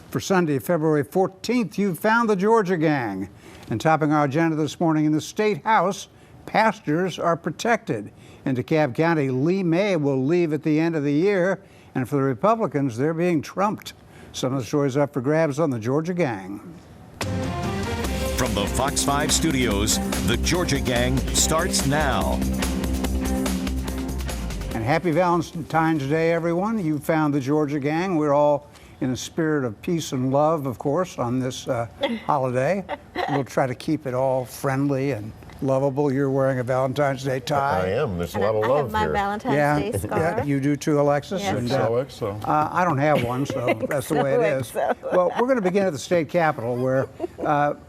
For Sunday, February 14th, you found the Georgia Gang. And topping our agenda this morning in the State House, pastors are protected. In DeKalb County, Lee May will leave at the end of the year. And for the Republicans, they're being trumped. Some of the stories up for grabs on the Georgia Gang. From the Fox 5 studios, the Georgia Gang starts now. And happy Valentine's Day, everyone. You found the Georgia Gang. We're all in a spirit of peace and love, of course, on this holiday. We'll try to keep it all friendly and lovable. You're wearing a Valentine's Day tie. I am. There's a lot of love here. I have my Valentine's Day scarf. Yeah, you do too, Alexis. Yes. And, I I don't have one, so that's the way it is. Well, we're going to begin at the state capitol, where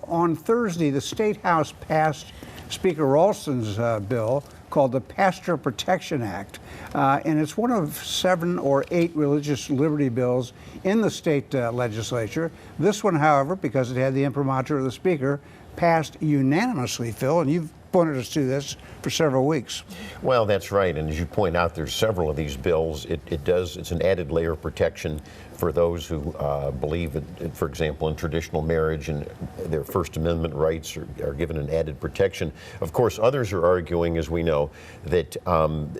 on Thursday, the State House passed Speaker Ralston's bill called the Pastor Protection Act. And it's one of 7 or 8 religious liberty bills in the state legislature. This one, however, because it had the imprimatur of the Speaker, passed unanimously, Phil, and you've pointed us to this for several weeks. Well, that's right. And as you point out, there's several of these bills. It's an added layer of protection for those who believe, for example, in traditional marriage, and their First Amendment rights are given an added protection. Of course, others are arguing, as we know, that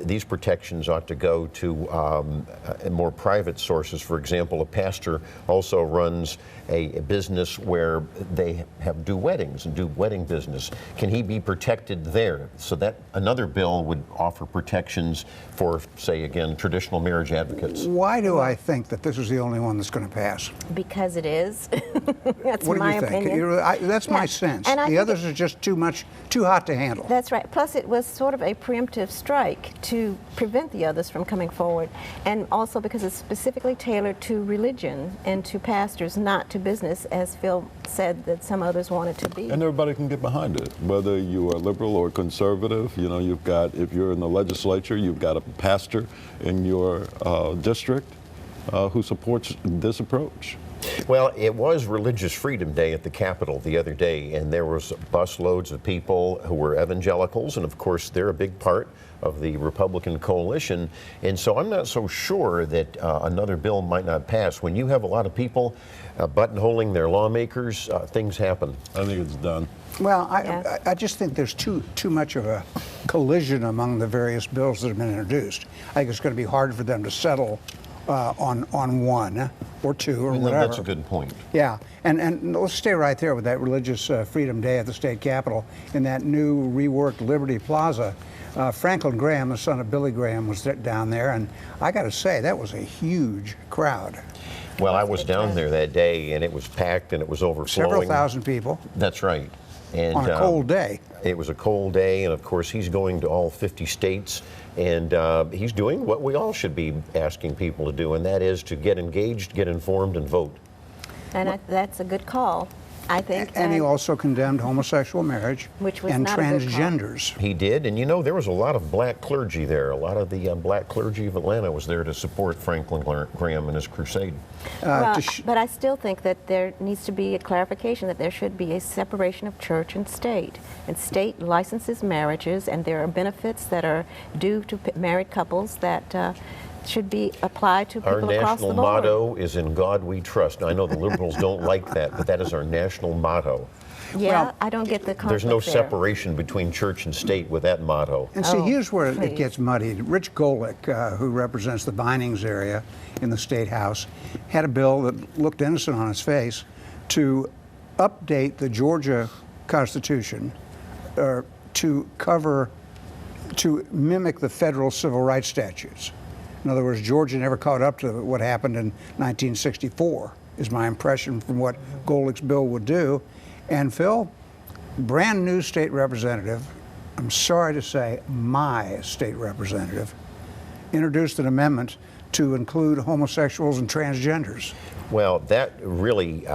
these protections ought to go to more private sources. For example, a pastor also runs a business where they do weddings and do wedding business. Can he be protected there? So that another bill would offer protections for, say, again, traditional marriage advocates. Why do I think that this is the only one that's going to pass? Because it is. That's What do my you think? opinion. That's my sense. And the others are just too hot to handle. That's right. Plus, it was sort of a preemptive strike to prevent the others from coming forward. And also because it's specifically tailored to religion and to pastors, not to business, as Phil said that some others wanted to be. And everybody can get behind it, whether you are liberal or conservative. You know, you've got, if you're in the legislature, you've got a pastor in your district who supports this approach. Well, it was Religious Freedom Day at the Capitol the other day, and there was busloads of people who were evangelicals, and of course they're a big part of the Republican coalition. And so I'm not so sure that another bill might not pass. When you have a lot of people buttonholing their lawmakers, things happen. I think it's done. Well, I just think there's too much of a collision among the various bills that have been introduced. I think it's going to be hard for them to settle on one or two or whatever. That's a good point. Yeah, and let's stay right there with that Religious Freedom Day at the state capitol in that new reworked Liberty Plaza. Franklin Graham, the son of Billy Graham, was down there, and I got to say, that was a huge crowd. Well, I was down there that day, and it was packed, and it was overflowing. Several thousand people. That's right. And, on a cold day. It was a cold day, and of course he's going to all 50 states, and he's doing what we all should be asking people to do, and that is to get engaged, get informed, and vote. And that's a good call, I think. And he also condemned homosexual marriage which was and not a good call. transgenders. He did, and you know, there was a lot of black clergy there. A lot of the black clergy of Atlanta was there to support Franklin Graham in his crusade. But I still think that there needs to be a clarification that there should be a separation of church and state. And state licenses marriages, and there are benefits that are due to married couples that should be applied to people across the board. Our national motto is "In God We Trust." Now, I know the liberals don't like that, but that is our national motto. Yeah, well, I don't get the conflict There's no there. separation between church and state with that motto. And see, here's where please. it gets muddied. Rich Golick, who represents the Vinings area in the State House, had a bill that looked innocent on its face to update the Georgia Constitution to mimic the federal civil rights statutes. In other words, Georgia never caught up to what happened in 1964, is my impression from what Golick's bill would do. And Phil, brand new state representative, I'm sorry to say, my state representative, introduced an amendment to include homosexuals and transgenders. Well, that really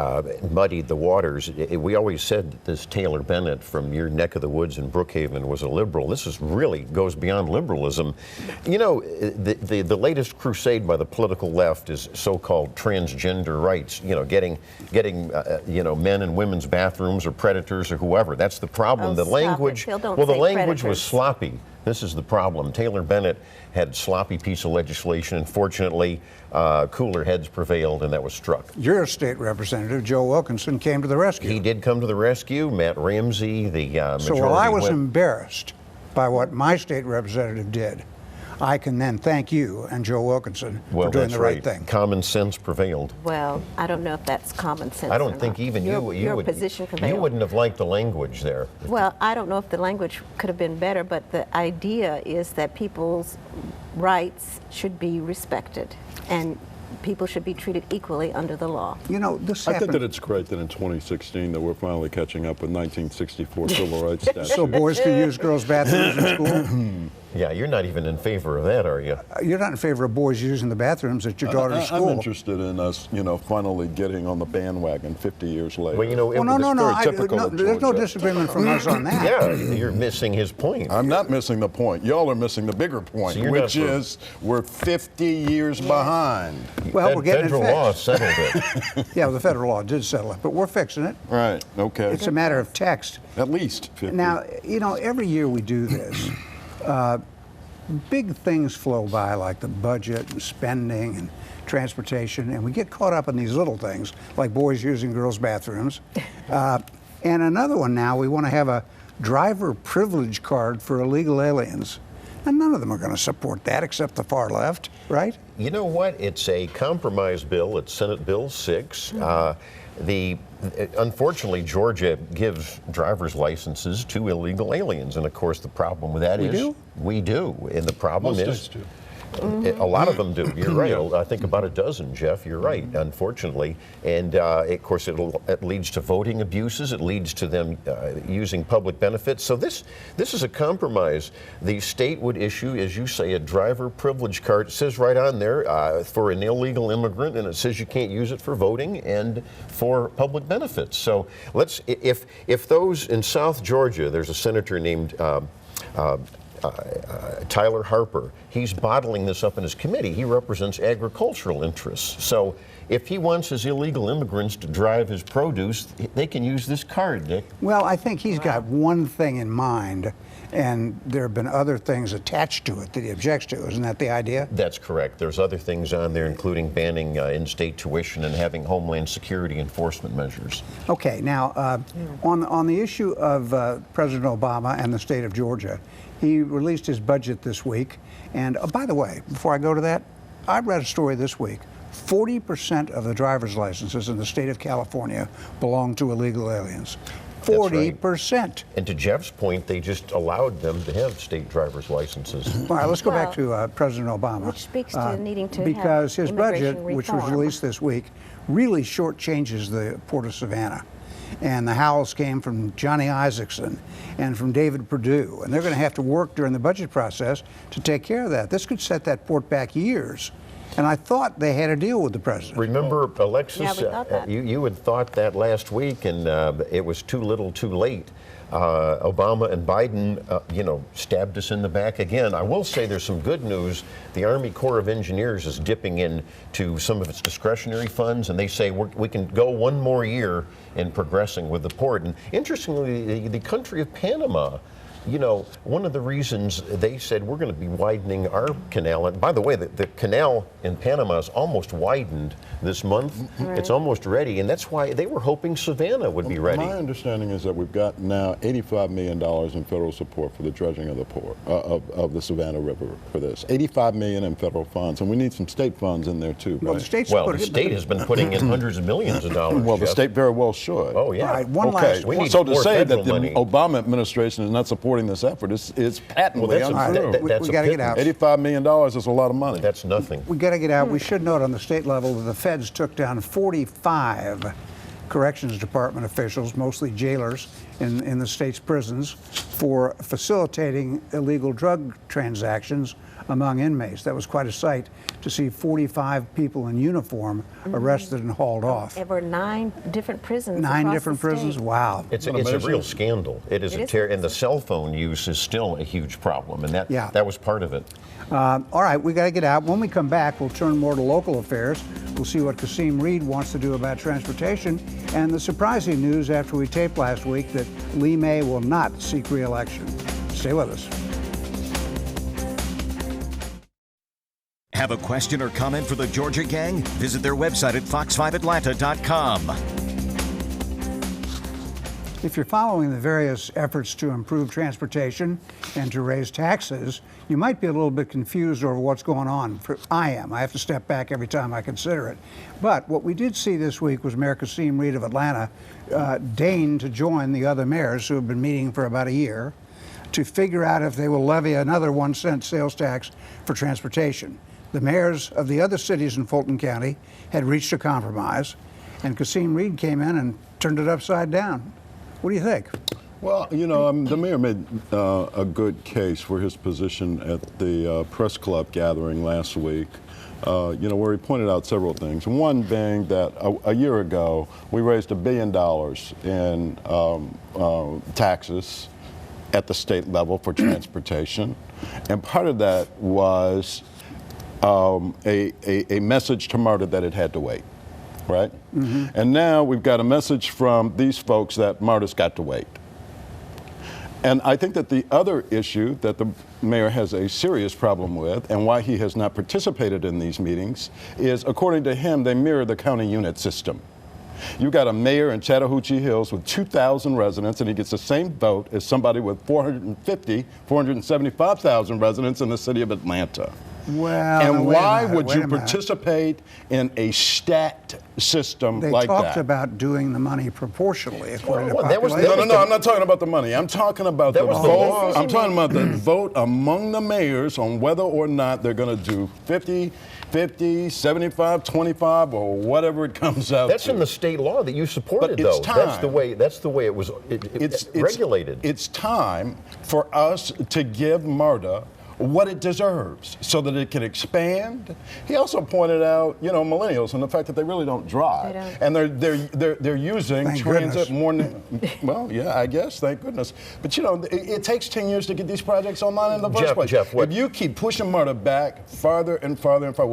muddied the waters. We always said that this Taylor Bennett from your neck of the woods in Brookhaven was a liberal. This really goes beyond liberalism. You know, the latest crusade by the political left is so-called transgender rights. You know, getting you know, men and women's bathrooms or predators or whoever. That's the problem. Oh, the language, Phil, don't well, the say language predators. was sloppy. This is the problem. Taylor Bennett had a sloppy piece of legislation. Unfortunately, cooler heads prevailed, and that was struck. Your state representative, Joe Wilkinson, came to the rescue. He did come to the rescue. Matt Ramsey, the majority So while I was whip. embarrassed by what my state representative did, I can then thank you and Joe Wilkinson Well, for doing that's the right thing. Common sense prevailed. Well, I don't know if that's common sense. I or don't think not. even your position you prevailed. wouldn't have liked the language there. Well, I don't know if the language could have been better, but the idea is that people's rights should be respected, and people should be treated equally under the law. You know, this I think happened. that it's great that in 2016 that we're finally catching up with 1964 civil rights statutes. So boys can use girls' bathrooms in school? Yeah, you're not even in favor of that, are you? You're not in favor of boys using the bathrooms at your daughter's I'm school? interested in us, finally getting on the bandwagon 50 years later. Well, Well, no. very typical of There's no Georgia. disagreement from us on that. Yeah, you're missing his point. I'm not missing the point. Y'all are missing the bigger point, So you're which not for- is we're 50 years behind. Well, we're getting Federal it law fixed. settled it. Yeah, well, the federal law did settle it, but we're fixing it. Right, okay. It's a matter of text. At least 50. Now, every year we do this. Big things flow by, like the budget and spending and transportation, and we get caught up in these little things, like boys using girls' bathrooms. And another one now, we want to have a driver privilege card for illegal aliens. And none of them are going to support that except the far left, right? You know what? It's a compromise bill. It's Senate Bill 6. Unfortunately, Georgia gives driver's licenses to illegal aliens, and of course, the problem with that We is do? we do, and the problem Most is states do. a lot of them do. You're right. I think about a dozen, Jeff. You're right. Unfortunately, and of course, it leads to voting abuses. It leads to them using public benefits. So this is a compromise. The state would issue, as you say, a driver privilege card. It says right on there for an illegal immigrant, and it says you can't use it for voting and for public benefits. So if those in South Georgia, there's a senator named Tyler Harper. He's bottling this up in his committee. He represents agricultural interests. So if he wants his illegal immigrants to drive his produce, they can use this card, Nick. Well, I think he's got one thing in mind, and there have been other things attached to it that he objects to. Isn't that the idea? That's correct. There's other things on there, including banning in-state tuition and having Homeland Security enforcement measures. Okay, now on the issue of President Obama and the state of Georgia, he released his budget this week. And by the way, before I go to that, I read a story this week. 40% of the driver's licenses in the state of California belong to illegal aliens. 40%. And to Jeff's point, they just allowed them to have state driver's licenses. All right, let's go back to President Obama. Which speaks to needing to have because his budget, immigration which was reform. released this week, really shortchanges the Port of Savannah. And the howls came from Johnny Isaacson and from David Perdue. And they're going to have to work during the budget process to take care of that. This could set that port back years. And I thought they had a deal with the president. Remember, Alexis, Yeah, we thought that. you had thought that last week, and it was too little too late. Obama and Biden, stabbed us in the back again. I will say there's some good news. The Army Corps of Engineers is dipping into some of its discretionary funds, and they say we can go one more year in progressing with the port. And interestingly, the country of Panama, one of the reasons they said we're going to be widening our canal, and by the way, the canal in Panama is almost widened this month. Right. It's almost ready, and that's why they were hoping Savannah would be ready. My understanding is that we've got now $85 million in federal support for the dredging of the port, of the Savannah River for this. $85 million in federal funds, and we need some state funds in there too, Well, right? the state's Well, put the it- state has been putting in hundreds of millions of dollars. Well, the Jeff. state very well should. Oh, yeah. All right, one Okay, last We need so to more say that federal the money. Obama administration is not supporting this effort is patently Well, that's untrue. that's We gotta get out. $85 million is a lot of money. That's nothing. We got to get out. We should note on the state level that the feds took down 45 corrections department officials, mostly jailers in the state's prisons, for facilitating illegal drug transactions among inmates. That was quite a sight to see 45 people in uniform arrested and hauled off. There were 9 different prisons. 9 across different the state. prisons. Wow. It's a amazing? real scandal. It is It a is and the cell phone use is still a huge problem, and that was part of it. All right, we got to get out. When we come back, we'll turn more to local affairs. We'll see what Kasim Reed wants to do about transportation, and the surprising news after we taped last week that Lee May will not seek re-election. Stay with us. Have a question or comment for the Georgia Gang? Visit their website at fox5atlanta.com. If you're following the various efforts to improve transportation and to raise taxes, you might be a little bit confused over what's going on. I am. I have to step back every time I consider it. But what we did see this week was Mayor Kasim Reed of Atlanta deign to join the other mayors who have been meeting for about a year to figure out if they will levy another 1-cent sales tax for transportation. The mayors of the other cities in Fulton County had reached a compromise, and Kasim Reed came in and turned it upside down. What do you think? Well, you know, the mayor made a good case for his position at the press club gathering last week, you know, where he pointed out several things. One being that a year ago, we raised $1 billion in taxes at the state level for transportation. And part of that was a message to MARTA that it had to wait, right? Mm-hmm. And now we've got a message from these folks that MARTA's got to wait. And I think that the other issue that the mayor has a serious problem with, and why he has not participated in these meetings, is, according to him, they mirror the county unit system. You got a mayor in Chattahoochee Hills with 2,000 residents, and he gets the same vote as somebody with 475,000 residents in the city of Atlanta. Well, and why would you participate in a stacked system like that? They talked about doing the money proportionally according to population. No, I'm not talking about the money. I'm talking about the vote. I'm talking about the vote among the mayors on whether or not they're going to do 50, 75, 25, or whatever it comes out That's to. in the state law that you supported, but it's though. Time. That's the way it was regulated. It's time for us to give MARTA what it deserves so that it can expand. He also pointed out, you know, millennials and the fact that they really don't drive. They don't. And they're using Thank transit goodness. more than, well, yeah, I guess, thank goodness. But you know, it takes 10 years to get these projects online in the first place. Jeff, if you keep pushing MARTA back farther and farther and farther,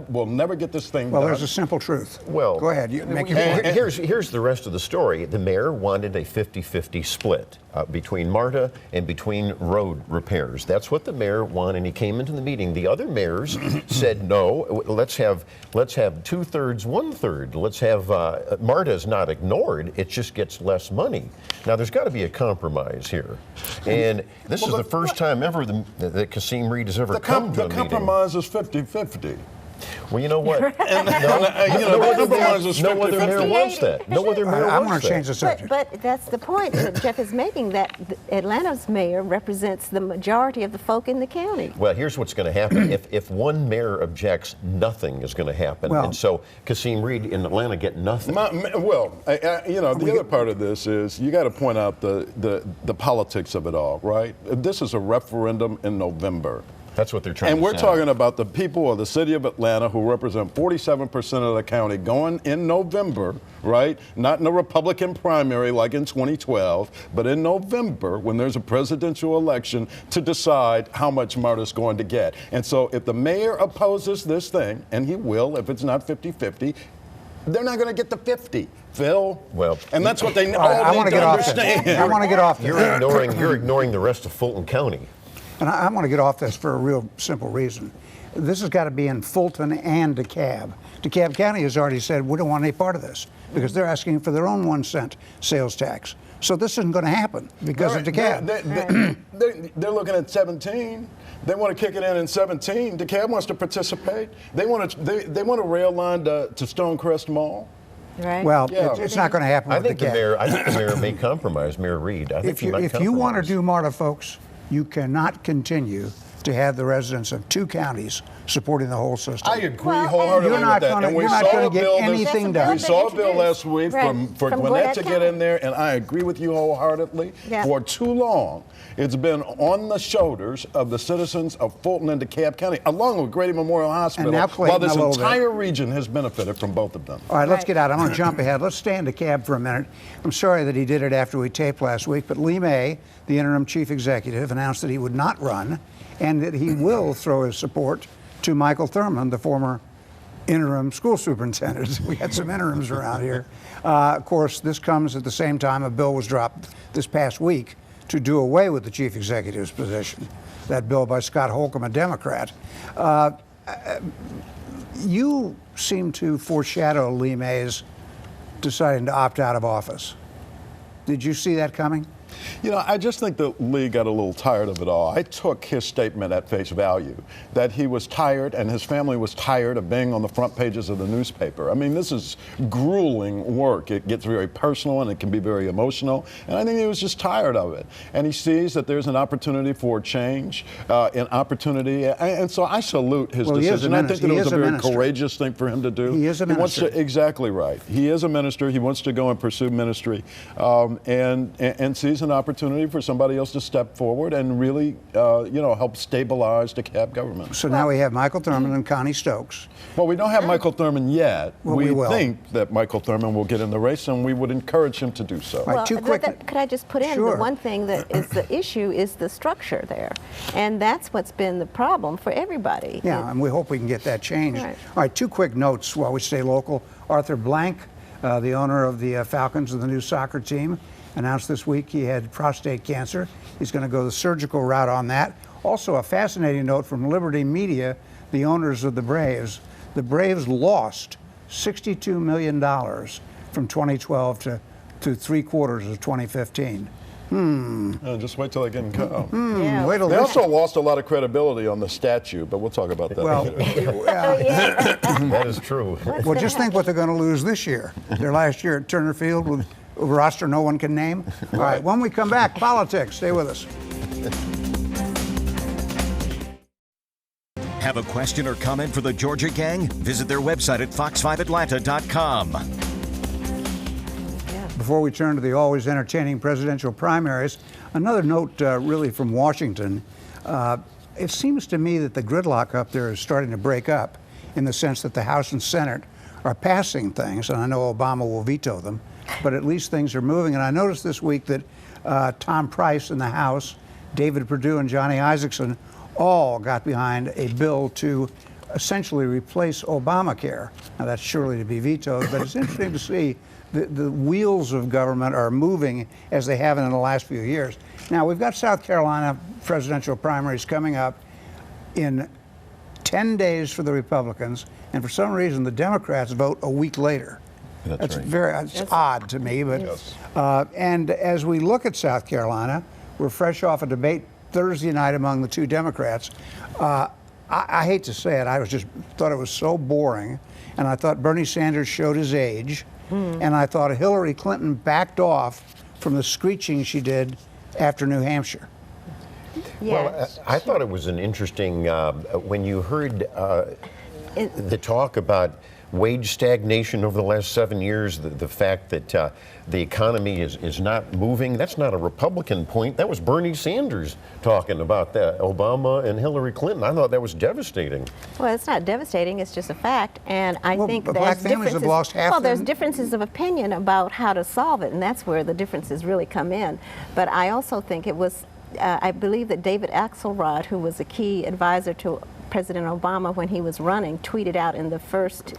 we'll never get this thing done. Well, there's a simple truth. Well, go ahead, you make your point. Here's the rest of the story. The mayor wanted a 50-50 split between MARTA and between road repairs. That's what the mayor wanted, and he came into the meeting. The other mayors said, no, let's have 2/3, 1/3. Let's have MARTA is not ignored. It just gets less money. Now there's got to be a compromise here, and this is the first time ever that Kasim Reed has ever come to a meeting. The compromise is 50-50. Well, you know what? No other mayor wants that. No other mayor I'm wants going to that. change the subject. But that's the point that Jeff is making, that Atlanta's mayor represents the majority of the folk in the county. Well, here's what's going to happen. If one mayor objects, nothing is going to happen. Well, and so Kasim Reed in Atlanta get nothing. You know, the other part of this is you got to point out the politics of it all, right? This is a referendum in November. That's what they're trying and to we're say. talking about the people of the city of Atlanta who represent 47% of the county going in November, right? Not in a Republican primary like in 2012, but in November when there's a presidential election to decide how much MARTA's going to get. And so if the mayor opposes this thing, and he will if it's not 50-50, they're not going to get the 50, Phil. Well, and that's what they all need to understand. I want to get off this. You're ignoring the rest of Fulton County. And I want to get off this for a real simple reason. This has got to be in Fulton and DeKalb. DeKalb County has already said we don't want any part of this because they're asking for their own 1-cent sales tax. So this isn't going to happen because of DeKalb. They're looking at 17. They want to kick it in 17. DeKalb wants to participate. They want a rail line to Stonecrest Mall. Right. Well, Yeah. it's not going to happen with DeKalb. I think the mayor may compromise, Mayor Reed. I think If you want to do MARTA, folks, you cannot continue to have the residents of 2 counties supporting the whole system. I agree wholeheartedly You're not with that. gonna- And we you're not saw gonna a get bill anything done. We saw a bill last week Right. for From Gwinnett to Gwinnett get in there, and I agree with you wholeheartedly. Yeah. For too long, it's been on the shoulders of the citizens of Fulton and DeKalb County, along with Grady Memorial Hospital, now Clayton while this a little bit. entire region has benefited from both of them. All right, let's Right. get out. I'm going to jump ahead. Let's stay in DeKalb for a minute. I'm sorry that he did it after we taped last week, but Lee May, the interim chief executive, announced that he would not run and that he will throw his support to Michael Thurman, the former interim school superintendent. We had some interims around here. Of course, this comes at the same time a bill was dropped this past week to do away with the chief executive's position. That bill by Scott Holcomb, a Democrat. You seem to foreshadow Lee Mays deciding to opt out of office. Did you see that coming? You know, I just think that Lee got a little tired of it all. I took his statement at face value, that he was tired and his family was tired of being on the front pages of the newspaper. I mean, this is grueling work. It gets very personal and it can be very emotional. And I think he was just tired of it. And he sees that there's an opportunity for change, an opportunity. And so I salute his decision. I think that it was a very courageous thing for him to do. He is a minister. Exactly right. He is a minister. He wants to go and pursue ministry and sees an opportunity for somebody else to step forward and really, help stabilize the cab government. So now we have Michael Thurmond and Connie Stokes. Well, we don't have Michael Thurmond yet. Well, we will. think that Michael Thurmond will get in the race, and we would encourage him to do so. Right, too quick. Could I just put in Sure. the one thing that is the issue is the structure there, and that's what's been the problem for everybody. Yeah, and we hope we can get that changed. Right. All right, two quick notes while we stay local. Arthur Blank, the owner of the Falcons and the new soccer team, announced this week he had prostate cancer. He's going to go the surgical route on that. Also, a fascinating note from Liberty Media, the owners of the Braves. The Braves lost $62 million from 2012 to 3/4 of 2015. Just wait till they get in go. Yeah. Wait till They this- also lost a lot of credibility on the statue, but we'll talk about that Well, later. That is true. well, just think what they're going to lose this year. Their last year at Turner Field with a roster no one can name. All right, when we come back, politics. Stay with us. Have a question or comment for the Georgia Gang? Visit their website at fox5atlanta.com. Before we turn to the always entertaining presidential primaries, another note really from Washington. It seems to me that the gridlock up there is starting to break up in the sense that the House and Senate are passing things, and I know Obama will veto them, but at least things are moving. And I noticed this week that Tom Price in the House, David Perdue and Johnny Isakson all got behind a bill to essentially replace Obamacare. Now that's surely to be vetoed, but it's interesting to see the wheels of government are moving as they have in the last few years. Now we've got South Carolina presidential primaries coming up in 10 days for the Republicans, and for some reason the Democrats vote a week later. That's right. It's odd to me, but and as we look at South Carolina, we're fresh off a debate Thursday night among the two Democrats. I hate to say it, I thought it was so boring, and I thought Bernie Sanders showed his age, and I thought Hillary Clinton backed off from the screeching she did after New Hampshire. Well, I thought it was an interesting, when you heard the talk about wage stagnation over the last 7 years, the fact that the economy is not moving, that's not a Republican point. That was Bernie Sanders talking about that, Obama and Hillary Clinton. I thought that was devastating. Well, it's not devastating, it's just a fact. And I think but there's black families have differences. lost half Well, there's their- differences of opinion about how to solve it, and that's where the differences really come in. But I also think it was, I believe that David Axelrod, who was a key advisor to President Obama when he was running, tweeted out in the first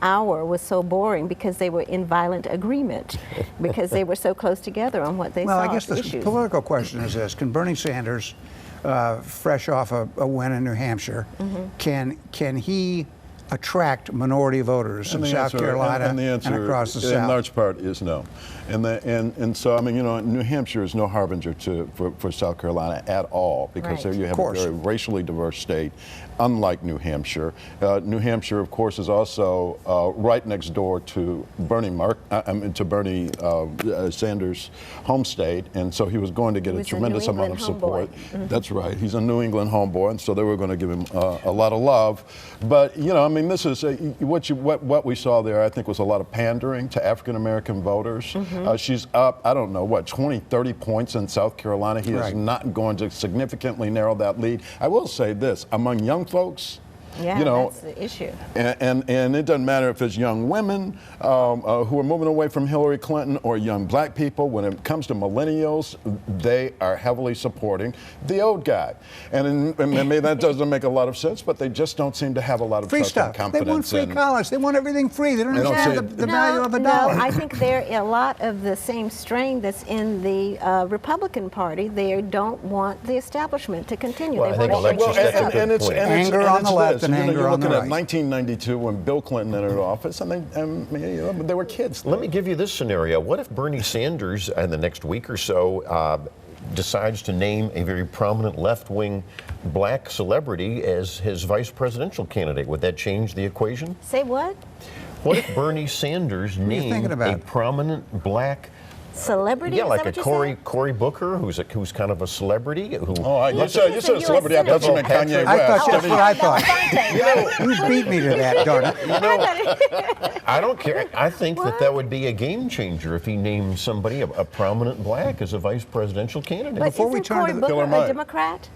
hour was so boring because they were in violent agreement, because they were so close together on what they Well, saw I guess as the issues. political question is this: can Bernie Sanders, fresh off a win in New Hampshire, can he attract minority voters in South Carolina and the answer, across the in South? large part, is no. And so, I mean, New Hampshire is no harbinger for South Carolina at all, because Right. there you have Of a course. very racially diverse state, unlike New Hampshire. New Hampshire, of course, is also right next door to Bernie Sanders' home state, and so he was going to get a was a tremendous New amount of England support. homeboy. That's right. He's a New England homeboy, and so they were going to give him a lot of love. But I mean, this is what we saw there. I think was a lot of pandering to African American voters. She's up, I don't know, 20, 30 points in South Carolina. He is Right. not going to significantly narrow that lead. I will say this: among young folks, Yeah, that's the issue. and it doesn't matter if it's young women who are moving away from Hillary Clinton or young black people. When it comes to millennials, they are heavily supporting the old guy. And maybe that doesn't make a lot of sense, but they just don't seem to have a lot of Free trust and stuff. They confidence want free in. college. They want everything free. They don't They don't understand see the it. value of a dollar. No, I think there are a lot of the same strain that's in the Republican Party. They don't want the establishment to continue. Well, they I think want to Alexis, shake that's a things good up. point. Anger on the left, depth and anger you're on the looking right. at 1992 when Bill Clinton entered office, and they were kids. Let me give you this scenario. What if Bernie Sanders, in the next week or so, decides to name a very prominent left-wing black celebrity as his vice presidential candidate? Would that change the equation? Say what? What if Bernie Sanders are you thinking named about? a prominent black, Celebrity? yeah, Is like that a what you said? Cory Booker, who's kind of a celebrity? Who, You said a celebrity. I thought you meant Kanye I thought West. that's what I thought. You beat me to that, darn it. I don't care. I think that would be a game changer if he named somebody, a prominent black, as a vice presidential candidate. But Before we isn't turn to Cory the Booker Killer a Mike. Democrat?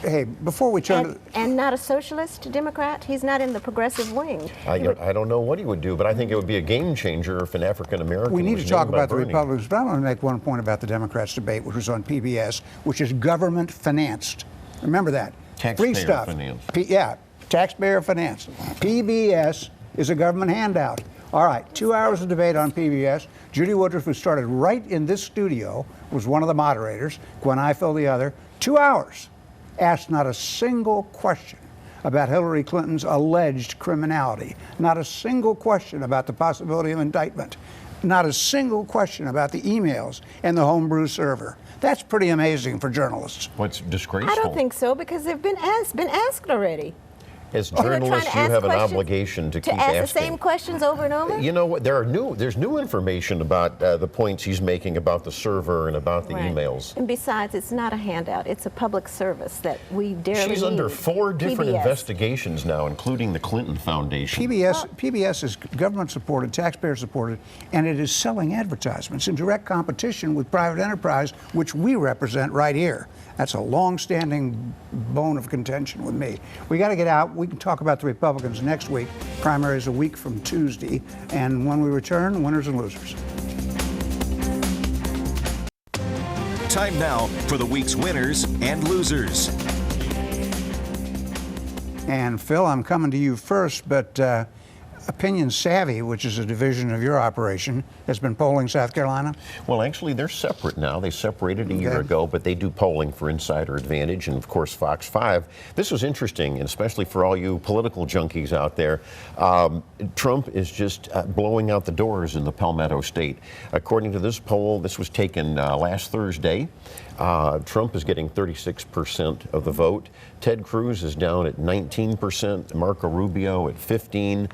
Hey, before we turn to And not a socialist Democrat? He's not in the progressive wing. I don't know what he would do, but I think it would be a game changer if an African American. we need was to talk named by about the Bernie. Republicans, but I want to make one point about the Democrats debate, which was on PBS, which is government financed. Remember that. Free Taxpayer stuff. financed. Yeah, taxpayer financed. PBS is a government handout. All right, 2 hours of debate on PBS. Judy Woodruff, who started right in this studio, was one of the moderators. Gwen Ifill, the other. 2 hours. Asked not a single question about Hillary Clinton's alleged criminality. Not a single question about the possibility of indictment. Not a single question about the emails and the homebrew server. That's pretty amazing for journalists. What's disgraceful? I don't think so, because they've been asked already. As They're trying journalists, to you ask have an questions- obligation to keep ask asking. the same questions over and over? You know what? There's new information about the points he's making about the server and about the Right. emails. And besides, it's not a handout. It's a public service that we dearly She's need. under 4 different PBS. investigations now, including the Clinton Foundation. PBS is government supported, taxpayer supported, and it is selling advertisements in direct competition with private enterprise, which we represent right here. That's a long-standing bone of contention with me. We got to get out. We can talk about the Republicans next week. Primaries a week from Tuesday. And when we return, winners and losers. Time now for the week's winners and losers. And Phil, I'm coming to you first, but Opinion Savvy, which is a division of your operation, has been polling South Carolina. Well, actually, they're separate now. They separated a year Okay. ago, but they do polling for Insider Advantage and, of course, Fox 5. This was interesting, and especially for all you political junkies out there. Trump is just blowing out the doors in the Palmetto State. According to this poll, this was taken last Thursday. Trump is getting 36% of the vote. Ted Cruz is down at 19%. Marco Rubio at 15%.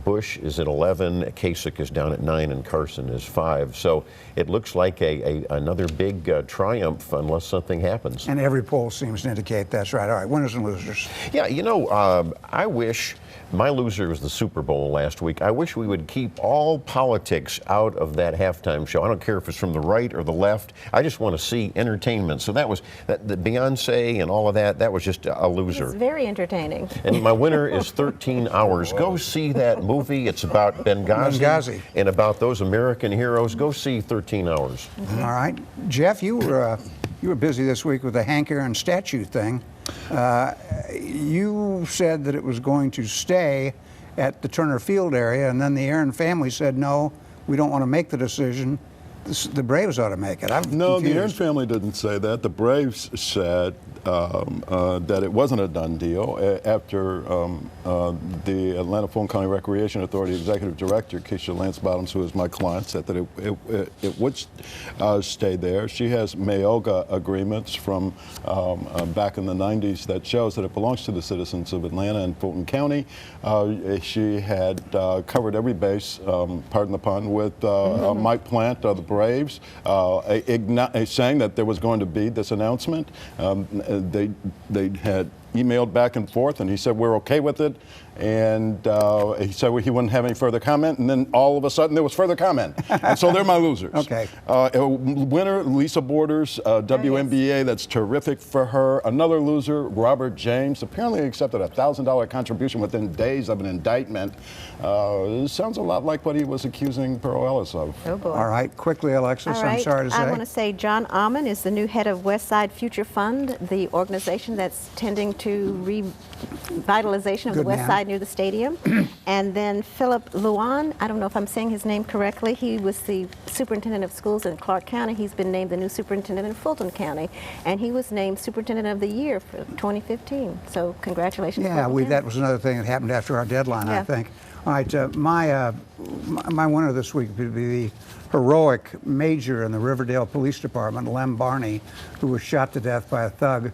Bush is at 11%. Kasich is down at 9%, and Carson is 5%. So it looks like another big triumph unless something happens. And every poll seems to indicate that's right. All right, winners and losers. Yeah, I wish, my loser was the Super Bowl last week. I wish we would keep all politics out of that halftime show. I don't care if it's from the right or the left. I just want to see entertainment. So that was, the Beyonce and all of that, that was just a loser. It's very entertaining. And my winner is 13 Hours. Go see that movie. It's about Benghazi. And about those American heroes. Go see 13 Hours. All right, Jeff, you were busy this week with the Hank Aaron statue thing. You said that it was going to stay at the Turner Field area, and then the Aaron family said, no, we don't want to make the decision. The Braves ought to make it. I'm No, confused. the Aaron family didn't say that. The Braves said that it wasn't a done deal after the Atlanta Fulton County Recreation Authority Executive Director, Keisha Lance Bottoms, who is my client, said that it would stay there. She has Mayoga agreements from back in the 90s that shows that it belongs to the citizens of Atlanta and Fulton County. She had covered every base, pardon the pun, with Mike Plant of the Braves, saying that there was going to be this announcement. They had emailed back and forth, and he said, we're okay with it. And he said he wouldn't have any further comment, and then all of a sudden there was further comment. And so they're my losers. Okay. Winner, Lisa Borders, WNBA, that's terrific for her. Another loser, Robert James, apparently accepted a $1,000 contribution within days of an indictment. Sounds a lot like what he was accusing Pearl Ellis of. Oh boy. All right, quickly, Alexis, All right. I'm sorry to say. I want to say John Almond is the new head of Westside Future Fund, the organization that's tending to revitalization of Good the West man. Side near the stadium. And then Philip Luan, I don't know if I'm saying his name correctly, he was the superintendent of schools in Clark County. He's been named the new superintendent in Fulton County, and he was named superintendent of the year for 2015. So congratulations. Yeah, Fulton that County. was another thing that happened after our deadline, I Yeah. think. All right, my winner this week would be the heroic major in the Riverdale Police Department, Lem Barney, who was shot to death by a thug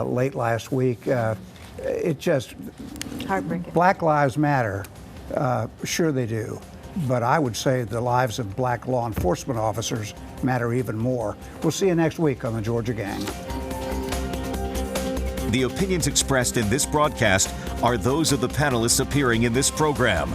late last week. It just, Heartbreaking. Black Lives Matter, sure they do, but I would say the lives of black law enforcement officers matter even more. We'll see you next week on the Georgia Gang. The opinions expressed in this broadcast are those of the panelists appearing in this program.